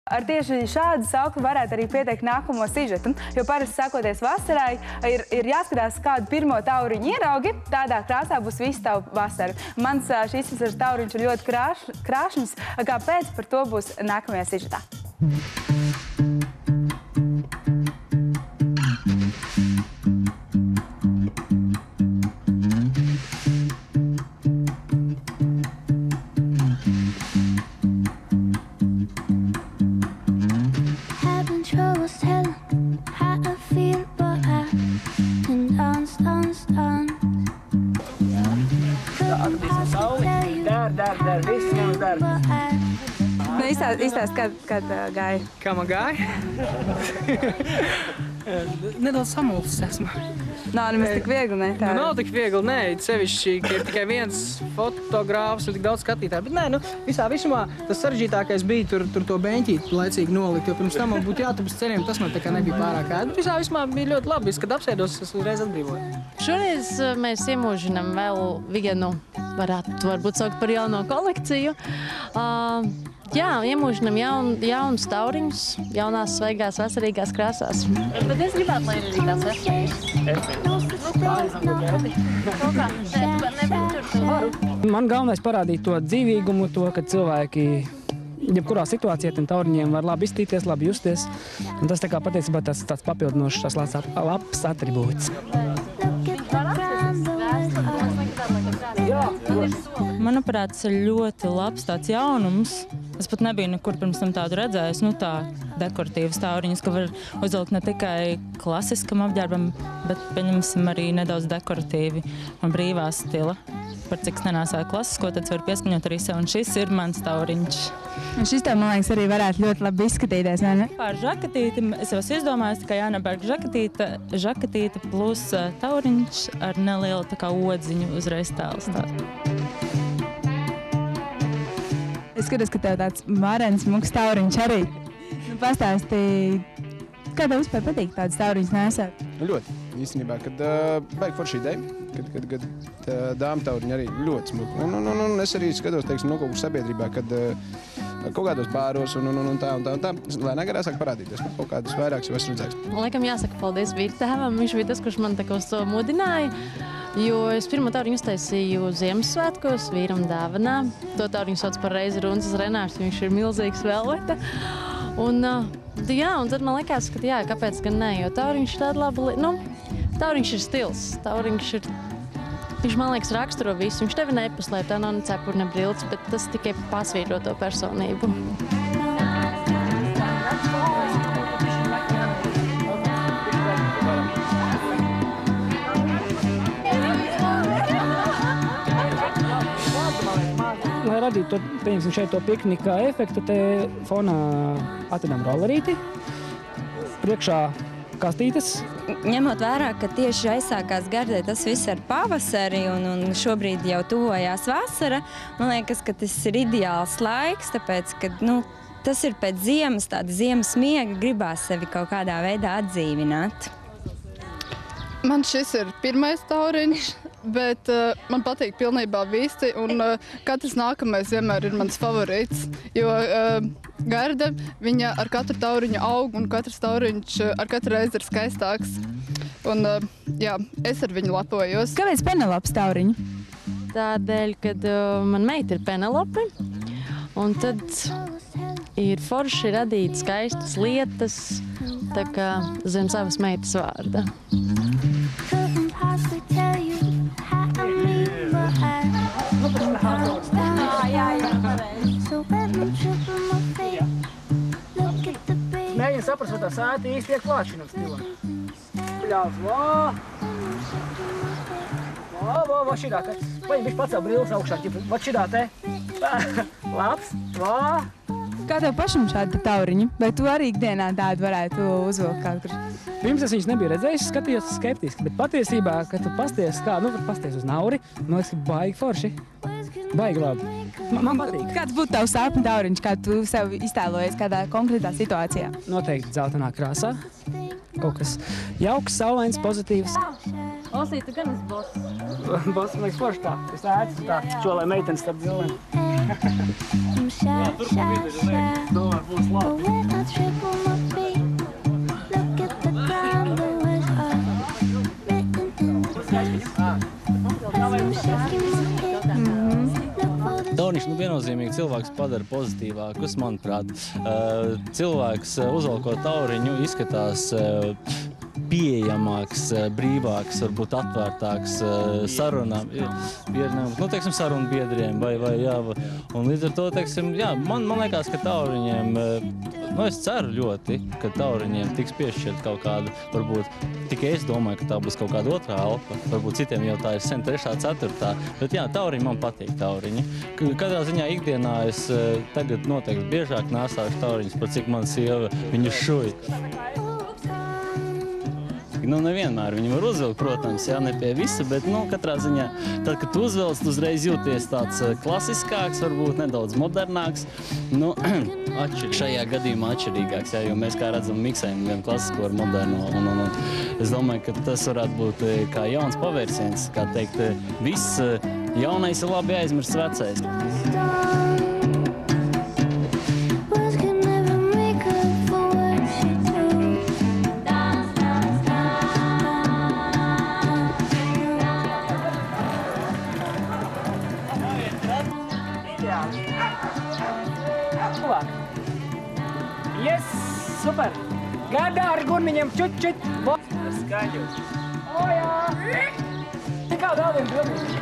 Ar tieši šādu saukli varētu arī pieteikt nākamo sižetu, jo parasti sākoties vasarai ir jāskatās, kādu pirmo tauriņu ieraugi, tādā krāsā būs viss tavu vasara. Mans šīs vasaras tauriņš ir ļoti krāšņs, kāpēc par to būs nākamajā sižetā. Izstāst, kad gāja? Kā man gāja? Nedaudz samulsis esmu. Nav nemaz tik viegli, ne? Nu, nav tik viegli, nē. Sevišķi, ka ir tikai viens fotogrāfs un tik daudz skatītāju. Bet nē, nu, visā visumā tas sarežģītākais bija tur to beņķīti laicīgi nolikt, jo pirms tam man būtu jātup uz ceļiem, tas man tā kā nebija pārāk ēd. Bet visā visumā bija ļoti labi, kad apsēdos, es uzreiz atbrīvoju. Šoreiz mēs iemūžinam vēl vienu, varbūt saukt par jauno kolekciju. Jā, iemūžinam jaunus tauriņus, jaunās svaigās vasarīgās krāsās. Bet es gribētu, lai ir arī tās veselības. Man galvenais parādīt to dzīvīgumu, to, ka cilvēki jebkurā situācijā tiem tauriņiem var labi iztīties, labi justies. Un tas tā kā patiesībā tāds papildinošs, tās labs atribūts. Manuprāt, tas ir ļoti labs tāds jaunums. Es pat nebiju nekur pirms tam tādu redzējis, nu tā dekoratīvas tauriņas, ka var uzvilkt ne tikai klasiskam apģērbam, bet pieņemsim arī nedaudz dekoratīvi un brīvā stila. Par cik nenāsāju klasisko, tad var pieskaņot arī sev, un šis ir mans tauriņš. Un šis tev, man liekas, arī varētu ļoti labi izskatīties, vai ne? Par žakatīti es jau izdomāju, ka Jāna Berga žakatīte plus tauriņš ar nelielu tā kā odziņu uzreiz tēls tāds. Es skatos, ka tev tāds varens, smuks tauriņš arī. Nu, pastāstīji, kā tev vispār patīk tāds tauriņš nesāt? Ļoti, īstenībā, kad baigi forši ideja, kad dāma tauriņi arī ļoti smuki. Un es arī skatos, teiksim, no kaut kur sabiedrībā, kad kaut kādos bāros un tā, lai negarā sāk parādīties. Kaut kādus vairākus jau esmu redzējis. Laikam jāsaka paldies vīrtēvam, viņš bija tas, kurš man tā kā uz to mudināja. Jo es pirmo tauriņu uztaisīju Ziemassvētkos vīram dāvanā. To tauriņu sauc par Reizi Runces Renārs, viņš ir milzīgs velveta. Un tad man likās, ka jā, kāpēc gan ne, jo tauriņš ir tāda laba lieta. Tauriņš ir stils, viņš man liekas raksturo visu. Viņš tevi nepaslēp, tā nav ne cepura, ne brilts, bet tas tikai pasvītro to personību. Lai radītu to, pieņemsim šeit to piknika efektu, te fonā atvedam rollerīti, priekšā kastītes. Ņemot vērā, ka tieši aizsākās gardē tas viss ar pavasari un šobrīd jau tuvojās vasara, man liekas, ka tas ir ideāls laiks, tāpēc, ka tas ir pēc ziemas, tāda ziemas miega, gribās sevi kaut kādā veidā atdzīvināt. Man šis ir pirmais tauriņš, bet man patīk pilnībā visi, un katrs nākamais vienmēr ir mans favorīts, jo garda, viņa ar katru tauriņu aug, un katrs tauriņš ar katru reizi ir skaistāks. Un jā, es ar viņu lepojos. Kāpēc Penelopes tauriņu? Tādēļ, kad man meita ir Penelope, un tad ir forši radīt skaistas lietas, tā kā zem savas meitas vārda. Mēģini saprast, vai tā sēta īsti tiek klāt šim stilam. Pļāvs, vā, šidā te. Paņem bišķi pacēl brilles augšā, vat šidā te. Labs, vā. Kā tev pašam šādi tauriņi? Vai tu arī ikdienā tādu varētu uzvilkt kaut kur? Pirms es viņus nebiju redzējis, skatījos skeptiski, bet patiesībā, kad tu pasties pasties uz Nauri, man liekas, ka baigi forši. Baigi labi. Man patīk. Kāds būtu tavs sapņu tauriņš, kā tu sev iztēlojies kādā konkrētā situācijā? Noteikti dzeltenā krāsā. Kaut kas jauks, saulains, pozitīvs. Osī, tu gan esi boss. Boss, man liekas, forši tā. Es ēcu tā, čolai meitenes starp zilēm. Domāju, būs labi. Tauriņš viennozīmīgi cilvēks padara pozitīvākus, manuprāt. Cilvēks uzvalkot tauriņu izskatās pieejamāks, brīvāks, varbūt atvērtāks sarunām, teiksim, sarunu biedriem vai jā. Un līdz ar to, teiksim, jā, man liekas, ka tauriņiem, es ceru ļoti, ka tauriņiem tiks piešķirt kaut kāda, varbūt, tikai es domāju, ka tā būs kaut kāda otrā elpa, varbūt citiem jau tā ir sen 3., 4. Bet jā, tauriņi man patīk tauriņi. Katrā ziņā ikdienā es tagad noteikti biežāk nēsāšu tauriņus, par cik man sieva viņu šuj. Nevienmēr viņi var uzvilkt, protams, jā, ne pie visa, bet, katrā ziņā, tad, kad tu uzvelc, tu uzreiz jūties tāds klasiskāks, varbūt nedaudz modernāks, šajā gadījumā atšķirīgāks, jā, jo mēs, kā redzam, miksējam gan klasisko ar moderno, un es domāju, ka tas varētu būt kā jauns pavērsiens, kā teikt, viss jaunais ir labi aizmirsts vecais. Yes, super! Gādā ar gurniņiem čut! Skaņu! O, jā! Tikā vēl vien pilnīgi!